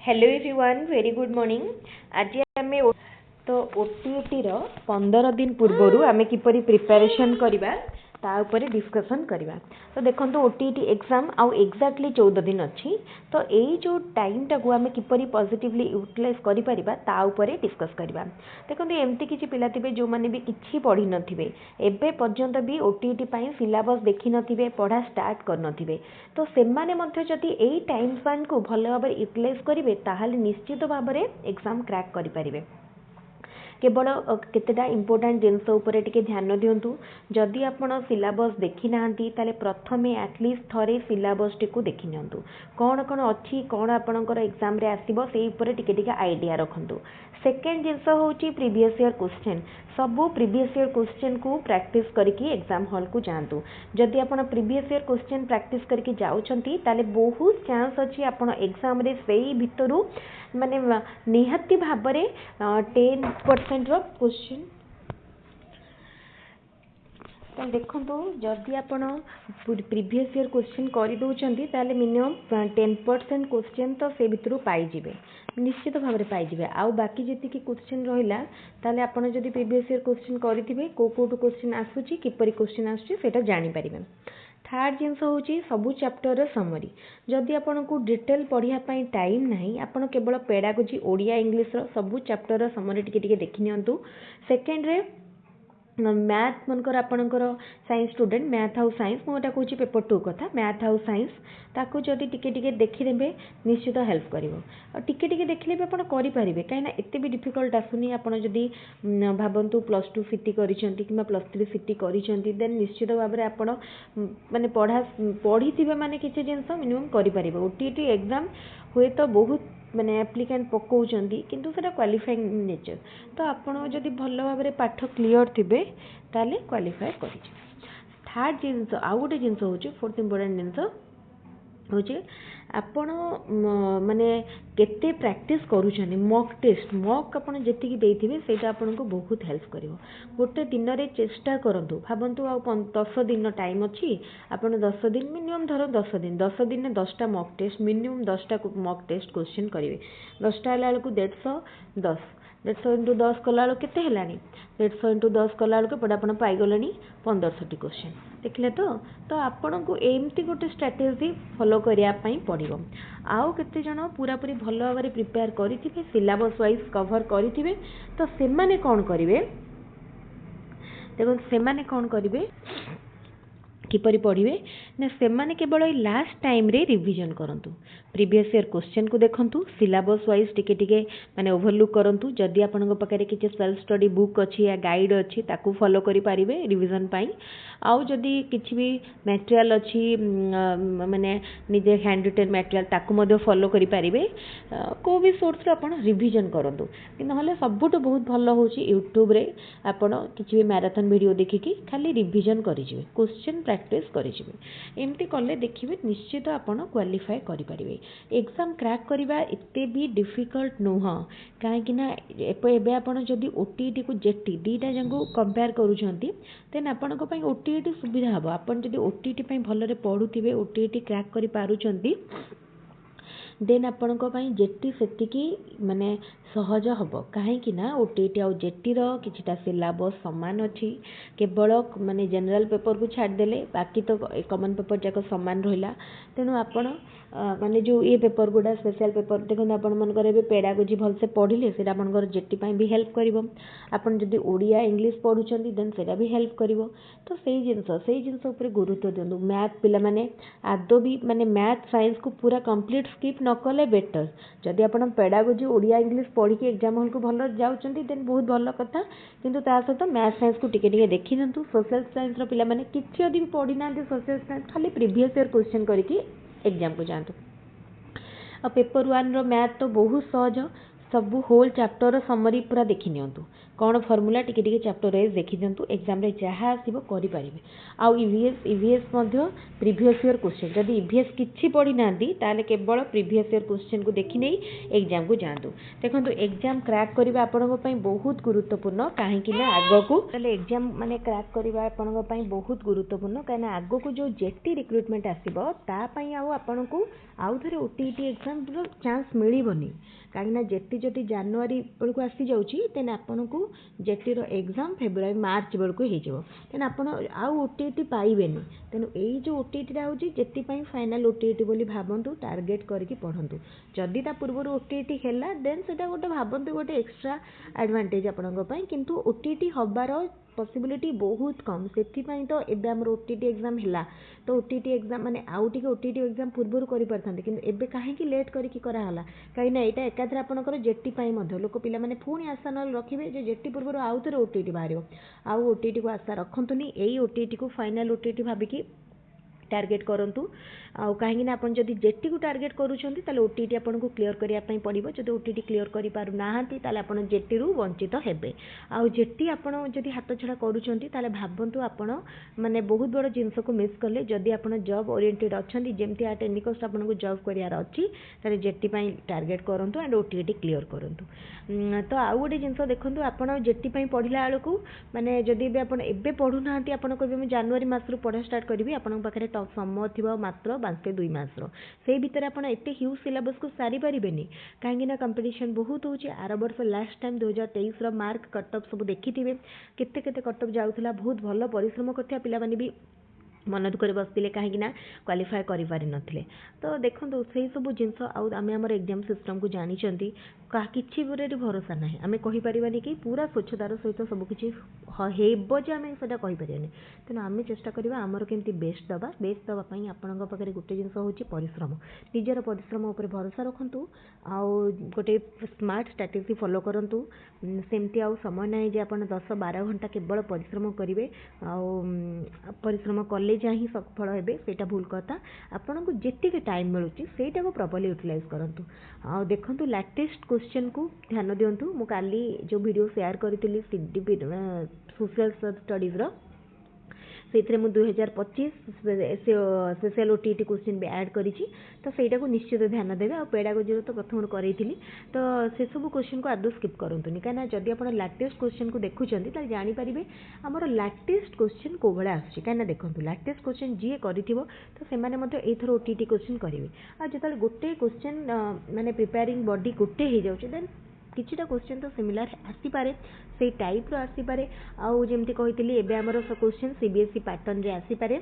Hello everyone very good morning. आज आम तो ओटीटी 15 दिन पूर्वर आम किपरि प्रिपरेशन करवा डिस्कसन करवा। तो देखो ओटीटी एग्जाम आउ एक्जाक्टली 14 दिन अच्छी। तो यही जो टाइम टाक आम किपरि पॉजिटिवली यूटिलाइज कर डिस्कस करवा। देखो एमती किसी पिला थे जो मैंने भी किसी पढ़ी नथिबे एबे पर्यंत भी ओटीटी सिलेबस देखि नथिबे पढ़ा स्टार्ट कर नथिबे। तो सेमाने मध्य जदि एई टाइम स्पान को भल भाव यूटिलाइज करेंगे ताहले निश्चित भाव में एग्जाम क्रैक करें। केवल केतेटा इंपोर्टेंट जिनस उपरे टिके ध्यान दिंतु। जदि आपण सिलेबस देखि नांती ताले प्रथमे एटलिस्ट थरे सिलेबस टिकु देखि नियंतु कौन कौन अच्छी कौन आपणकर एग्जाम रे आसीबो सेही उपरे टिके टिके आइडिया रखंतु। सेकेंड जिनस होची प्रीवियस ईयर क्वेश्चन। सबू प्रीवियस ईयर क्वेश्चन को प्रैक्टिस करके एग्जाम हॉल को जातु। जदि आपण प्रीवियस ईयर क्वेश्चन प्रैक्टिस करके जाउछंती ताले बहुत चांस अच्छी आपण एग्जाम रे सेही भितरु माने निहाती भाव में 10% क्वेश्चन। तो देखो जदि आप प्रीवियस ईयर क्वेश्चन कर मिनिमम 10% क्वेश्चन तो से भितर पाइबे निश्चित भाव में पाइबे। आउ बाकी जी क्वेश्चन रहा ताले आपन जदि प्रीवियस ईयर क्वेश्चन करेंगे कौटू क्वेश्चन आसूची किपरि क्वेश्चन आसूची जानीपर। थर्ड जिनस हूँ सबू चैप्टर समरी। जदि आपन को डिटेल पढ़ाई टाइम नहीं आपन केवल पेडागोजी ओडिया इंग्लिश सबू चैप्टर समरी टिके देखि नियंतु। सेकेंड रे मैथ मनकर आपणकर science student math how science मुझे कहूँ पेपर 2 कथा मैथ हाउ साइंस ताकू जदि टिके टिके देखिदेबे निश्चित हेल्प करिवो। टिके टिके देखिले भी आपण करि परिबे कहीं एते भी डिफिकल्ट आसुनी। आपण जदि भावंतु +2 सीटी करिसेंती किबा +3 सीटी करिसेंती देन निश्चित भाव में आपण माने पढ़ी माने किसी जिनस मिनिमम करि परिबे। ओटीटी एग्जाम हुए तो बहुत माने एप्लिकेंट पकाउछंती किंतु सेटा क्वालिफाइंग नेचर। तो आपण जदि भल भाव में पाठ क्लियर थिबे ताले क्वालिफाई करिजे। थर्ड जिनस आउ गोटे जिनस होची फोर्थ इंपोर्टेंट जिनस होची आपण माने केते प्रैक्टिस करूछनी मॉक टेस्ट मॉक आपण जेतिकी देथिबे सेटा आपण को बहुत हेल्प करिवो। गोटे दिन रे चेष्टा करंतु भाबंतु आ 10 दिन टाइम अच्छी आपण 10 दिन मिनिमम धरो 10 दिन में 10टा मॉक टेस्ट मिनिमम 10टा मॉक टेस्ट क्वेश्चन करेंगे। 10टा हला बेलू 150 इंटू 10 कला केते हेलानी 150 इंटू 10 कला बेलू आपण पाइगलानी 1500 क्वेश्चन देखिले। तो आपण को एमती गोटे स्ट्रेटेजी फॉलो करिया पई पड़िबो। आउ केते जण पूरा पूरी भल भाव में प्रिपेयर करिथिबे सिलेबस वाइज कवर करिथिबे तो सेमाने कोन करिवे देखो सेमाने कोन करिवे किपरि पढ़िबे ना सेमाने केवल लास्ट टाइम रे रिवीजन करंतु। प्रीवियस ईयर क्वेश्चन को देखंतु सिलेबस वाइज टिके टिके माने ओवरलुक करंतु। जदि आपन पाखे किसी सेल्फ स्टडी बुक अच्छी या गाइड अच्छी ताकू फॉलो करि पारिबे रिवीजन पाई। आउ जदि किछि भी मटेरियल अच्छी माने निजे हैंड रिटेन मटेरियल ताकू मध्य फॉलो करि पारिबे। को भी सोर्स रे आपन रिवीजन करंतु कि नहले सबुठ बहुत भल होची यूट्यूब रे आपन किछि भी मैराथन वीडियो देखिकी खाली रिवीजन करि जिवे क्वेश्चन प्रैक्टिस करेंगे। एमती कले देखिए निश्चित आपड़ क्वालिफाई करेंगे। एग्जाम क्रैक करवा एते भी डिफिकल्ट नुह कहीं आप जदि ओटीटी को जेटी दीटा जंग कंपेयर करुँच देन आपण ओटीटी सुविधा हम। आपड़ जब ओटीटी भलरे पढ़ुवे ओटीटी क्रैक कर पारुचंती देन आपण जेटी सेतिकी माने सहज हम कहीं ओटीटी आउ जेटी किछिटा सिलेबस सामान अच्छी केवल माने जनरल पेपर को छाड़देले बाकी तो कॉमन पेपर जाक सामान रहा। तेणु आपण माने जो ये पेपर गुड़ा स्पेशल पेपर देखो आपण मनकर पेडागोजी भलसे पढ़िले से आपंकर जेटी भी हेल्प करिवो। आपण जदि ओडिया इंग्लिश पढ़ुचंती देन सेटा भी हेल्प करिवो। तो सही जिनस ऊपर गुरुत्व दिंतु। मैथ पिला माने आदो भी माने मैथ साइंस को पूरा कंप्लीट स्किप न कले बेटर। जदि आपण पेडागोजी ओडिया इंग्लिश पढ़ी एग्जाम हॉल को भल जाउचंती देन बहुत भल कथा किंतु ता सहित मैथ साइंस को टिके टिके देखि नियंतु। सोशल साइंस रो पिला माने किछि यदि पढ़ी ना सोशल साइंस खाली प्रीवियस ईयर क्वेश्चन करके एग्जाम को जातु। पेपर 1 रो मैथ तो बहुत सहज सबू होल चैप्टर समरी पूरा देखि नियंतु कौन फॉर्मूला टिके टिके चैप्टर वाइज देखि दियंतु एग्जाम रे जहाँ आसीबो करि परिबे आउ ईवीएस मध्य प्रीवियस ईयर क्वेश्चन जदि ईवीएस किछि पढ़ी नांदी ताले केवल प्रीवियस ईयर क्वेश्चन को देखि नै एग्जाम को जांतु देखंतु एग्जाम क्रैक करबा आपनको पई बहुत गुरुत्वपूर्ण काहे कि ना आगो को ताले एग्जाम माने क्रैक करबा आपनको पई बहुत गुरुत्वपूर्ण काहे ना आगो को जो जेटी रिक्रूटमेंट आसीबो ता पई आउ आपनको आउ थरे ओटीटी एग्जाम रो चांस मिलिबोनी काहे ना जेटी जति जनवरी बेलको आसी जाउची तेन आपनको जेटी रो एग्जाम फेब्रुआरी मार्च बेलको हे जेबो तेन आपण आउ ओटीटी पाइबेनी तेनु एई जो ओटीटी रा होची जेटी पई फाइनल ओटीटी बोली भाबंतु टार्गेट करके पढंतु जदि ता पूर्व ओटीटी हैला देन सेटा गोटे भाबंतु गोटे एक्स्ट्रा एडवांटेज आपनको पई किंतु ओटीटी हबार पॉसिबिलिटी बहुत कम से तो एबे हमर ओटीटी एग्जाम हैला तो ओटीटी एग्जाम माने आउ टिके ओटीटी एग्जाम पूर्व करि परथांते किंतु एबे काहे कि लेट करिकि करा हला काहे ना एटा एकाथरे आपनकर जेटी पई मध्य लोक पिला माने पुणी आशा न रखिबे जे जेटी पूर्व आउ थरे ओटीटी बाहरियो आउ ओटीटी को आशा रखंतुनी एई ओटीटी को फाइनल ओटीटी भाबिकी टार्गेट करंतु आउ कहीं ना अपन जदि जेटी को टार्गेट करूछंती ताले ओटीटी आपन को क्लियर करिया पई पड़िबो जदि ओटीटी क्लियर करि पारु नाहंती ताले अपन जेटी रु वंचित हेबे आउ जेटी आपन जदि हाथ छडा करूछंती ताले भाबंतु आपन माने बहुत बड़ जिंस को मिस करले जदि आपन जॉब ओरिएंटेड अछंती जेमती आ टेक्निकल आपन को जॉब करियार अछि ताले जेटी पई टार्गेट करंतु एंड ओटीटी क्लियर करंतु तो आउ गोटे जिंस देखंतु आपन जेटी पई पढिला आलो को माने जदि बे आपन एबे पढु नाहंती आपन कहबे मैं जनवरी मास रु पढा स्टार्ट करबी आपन पाखरे समय थिबा मात्र 5 से 2 मास रो सेही भितर आपन एते ह्यूज सिलेबस को सारी परिबेनी काहेकि ना कंपटीशन बहुत होची आर वर्ष लास्ट टाइम 2023 रो मार्क कट ऑफ सब देखिथिबे केते केते कट ऑफ जाउथला बहुत भलो परिश्रम करथिया पिला माने भी मन दुखरे बसते कहीं क्वालिफाए करें तो देखो से सब जिनस आम एग्जाम सिस्टम को जानी कि भरोसा ना आम कहीपरि कि पूरा स्वच्छतार सहित सबकि होजे आम से कहीपरि तेणु आम चेष्टा करवा आमर केमती बेस्ट दवाई आपण पाखे गोटे जिन हूँ परिश्रम निजर परिश्रम उपर भरोसा रखु आउ गोटे स्मार्ट स्ट्राटेजी फॉलो करूँ सेमती आउ समय ना आप 10-12 घंटा केवल परिश्रम करेंगे परिश्रम कले जा ही सफल हे सेटा भूल कथा आपन को जेतिके टाइम मिलूची सेटा को प्रॉपर्ली यूटिलाइज करंतु आ देखंतु लेटेस्ट क्वेश्चन को ध्यान दियंतु मु काली जो वीडियो शेयर करथिली सीडीपी सोशल स्टडीज रो से मुझे 2025 स्पेशल ओटीटी क्वेश्चन भी ऐड करी तो सहीटा को निश्चित ध्यान देवे आ पेडागोजी तो प्रथम करी तो से सब क्वेश्चन को आदौ स्किप करंतुनी कहीं जदि आप लेटेस्ट क्वेश्चन को देखुंत जानीपारे आमर लेटेस्ट क्वेश्चन कौ भाया आसूँ कहीं देखो लेटेस्ट क्वेश्चन जी कर तो से ओटीटी क्वेश्चन करेंगे आ जो गोटे क्वेश्चन माने प्रिपेयरिंग बॉडी गोटे हो जाए देन किछिटा क्वेश्चन तो सिमिलर आसीपारे से टाइप रो आसीपारे आउ जेमती कहितली एबे हमर क्वेश्चन सीबीएसई पैटर्न रे आसीपारे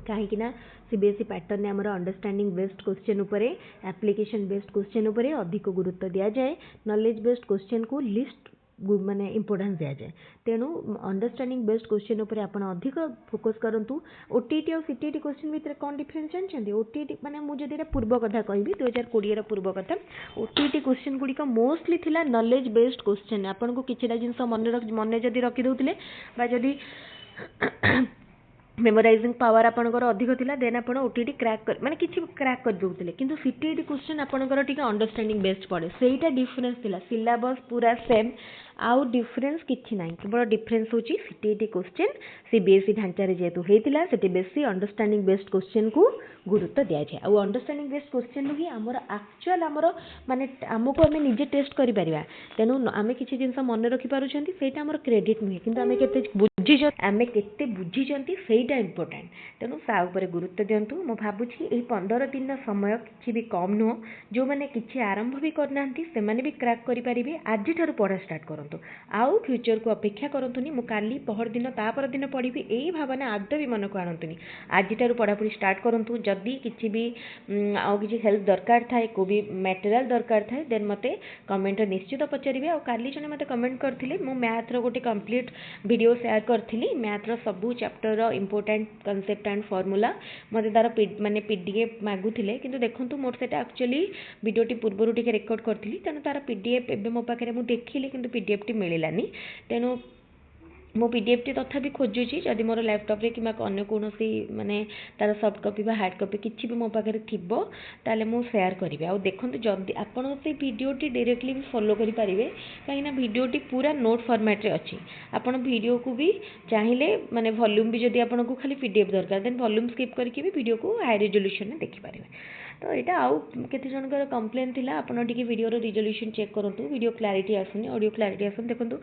कहीं ना सीबीएसई पैटर्न ने आमर अंडरस्टैंडिंग बेस्ड क्वेश्चन उपरे एप्लिकेशन बेस्ड क्वेश्चन उपरे अधिक गुरुत्व दिया जाए नॉलेज बेस्ड क्वेश्चन को लिस्ट माने इंपोर्टेंस दिया जाए तेणु अंडरस्टैंडिंग बेस्ड क्वेश्चन उपरे आपण अधिक फोकस करंतु ओटीटी और सीटीटी क्वेश्चन भितर कौन डिफरेंस जानछन्ती ओटीटी माने मु जदि पूर्व कथा कहबी 2020 रो पूर्व कथा ओटीटी क्वेश्चन गुडी का मोस्टली थिला नॉलेज बेस्ड क्वेश्चन आपण को किछिटा जिंस मन जदि रखि दउतिले बा जदि मेमोराइजिंग पावर आपनकर अधिक थिला देन आपण ओटीटी क्रैक कर माने किछि क्रैक कर दउतिले किंतु सीटीटी क्वेश्चन आपनकर टिके अंडरस्टैंडिंग बेस्ड पड़े सेहीटा डिफरेंस थिला सिलेबस पूरा सेम आउ डिफरेंस किछि नाही केवल डिफरेंस होची सीटीटी क्वेश्चन सीबीएसई ढांचा रे जेतु हेतिला सेठी बेसी अंडरस्टैंडिंग बेस्ड क्वेश्चन को गुरुत्व दिया जाए आउ अंडरस्टैंडिंग बेस्ड क्वेश्चन ही हमर एक्चुअल हमर माने हमको हमें निजे टेस्ट करि परिबा तेनु आमे किछि जिंस मन रखि पारुछंती सेटा हमर क्रेडिट नुहे किंतु आमे केते बुझी सेटा इंपोर्टेंट तेणु सा उपरे गुरुत्व दिंतु मु भाबुछि एही 15 दिन समय किछि भी कम नुह जो माने किछि आरंभ भी करनांती से माने भी क्रैक करि परिबे आज ठारू पढ़ा स्टार्ट करंतु आउ फ्यूचर को अपेक्षा करंतुनी मु काली पहर दिन तापर दिन पढ़िबी एही भावना आदौ भी मन को आनंतुनी आज ठारू पढ़ापढ़ी स्टार्ट करंतु जदि किछि भी आउ किछि हेल्प दरकार थाए को भी मटेरियल दरकार थाए देन मते कमेंट निश्चित पचारिबे आ काली जने मते कमेंट करथिले मु मैथ रो गोटे कंप्लीट वीडियो शेयर करथिली मैथ रो सब चैप्टर रो इंपोर्टेंट कांसेप्ट एंड फार्मूला मते तार माने पीडीएफ मागुथिले किंतु देखंतु मोर सेटा एक्चुअली वीडियोटी पूर्वरु टिके रेकॉर्ड करथिली तेनु तार पीडीएफ एबे मो पाखरे मु देखिली किंतु पीडीएफ टी मिलिलानी तेनु मो पीडीएफ टी तथापि खोजुची जदि मोर लैपटॉप रे किंबा अन्य कौनसी माने तार सॉफ्ट कॉपी बा हार्ड कॉपी किछि भी मो पाखरे थिबो ताले मु शेयर करिवे। आ देखंतु जदि आपण से वीडियो टी डायरेक्टली भी फॉलो करि परिवे काहे ना वीडियो टी पूरा नोट फॉर्मेट रे अछि। आपण वीडियो को भी चाहिले माने वॉल्यूम भी जदि आपण को खाली पीडीएफ दरकार देन वॉल्यूम स्किप करके भी वीडियो को हाई रिजोल्यूशन में देखि परिवे। तो यहाँ आउ केते जनकर कंप्लेन थिला आपण टिके वीडियो रो रिजोल्यूशन चेक करंतु वीडियो क्लैरिटी आसुनी ऑडियो क्लैरिटी आसुनी देखंतु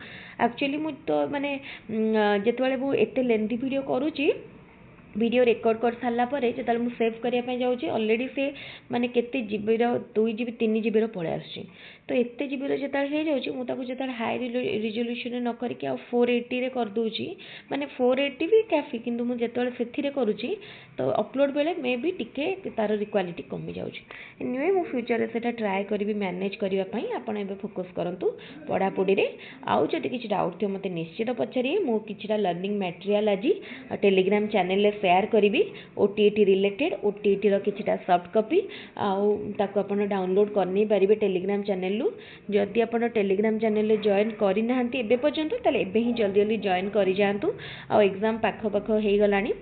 एक्चुअली मु तो माने जेतबेले मु एते लेंथी वीडियो करूची वीडियो रिकॉर्ड कर सारा पर जो मुझे सेव करने जाऊँगी ऑलरेडी से माने केते जीबी 2 जीबी 3 जीबी पड़े आस तो एत जीबी जो मुझे हाई रिजोल्यूशन न करके 480 रे कर दूची माने 480 भी काफी किंतु मुझे से करुँची तो अपलोड बेले मे भी टिके तार क्वालिटी कमी जाऊँगी। एनीवे मु फ्यूचर से ट्राए करी मैनेज करने आपण एबे फोकस करंतु पढ़ापढ़ी रे। आउ जदि किछि डाउट थियो मते निश्चित पचारिए मु किछिटा लर्निंग मटेरियल आज टेलीग्राम चैनल शेयर करी ओटीटी रिलेटेड ओटीटी रो किछिटा सॉफ्ट कॉपी आउ ताको आपण डाउनलोड करनी पारिबे टेलीग्राम चैनल लु। जदि आपण टेलीग्राम चैनल जॉइन करि नाहंती एबे पर्यंत ताले एबे ही जल्दी जल्दी जॉइन करि जांतु। आ एग्जाम पाख पाख हे गलानी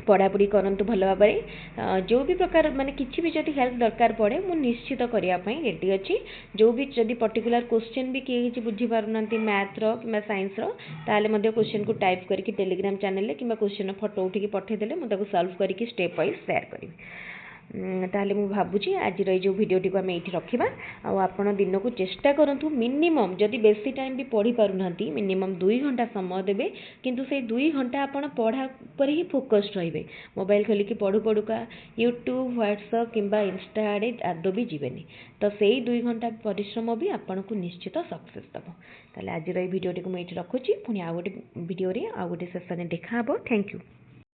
पढ़ापढ़ी करंतु भल भाव में जो भी प्रकार माने किछि भी जदि हेल्प दरकार पड़े मु निश्चित करिया पई रेडी अछि। जो भी जदि पर्टिकुलर क्वेश्चन भी किए किछि बुझी पारुनांती मैथ रो किबा साइंस रो ताले मध्ये क्वेश्चन को टाइप करके टेलीग्राम चैनल ले किबा क्वेश्चन फोटो उठिकी पठे देले मु ताको सॉल्व करके स्टेप वाइज शेयर करिवि। ताले मु भाबुची आज रो जो वीडियो टी को हम एठी रखिबा। आ आपण दिन को चेष्टा करंतु मिनिमम जदि बेसी टाइम भी पढ़ी पारुनांती मिनिमम 2 घंटा समय देबे किंतु से 2 घंटा आपण पढ़ा पर ही फोकस्ड रहिबे। मोबाइल खोली की पढ़ू पढ़ू का यूट्यूब व्हाट्सएप किंबा इंस्टा आड़े आदो भी जीवेनी तो सेही 2 घंटा परिश्रम भी आपण को निश्चित सक्सेस दबो। ताले आज रो वीडियो टी को मैं एठी रखुची पुनी आ गोटे वीडियो रे आ गोटे सेशन देखा हबो। Thank you.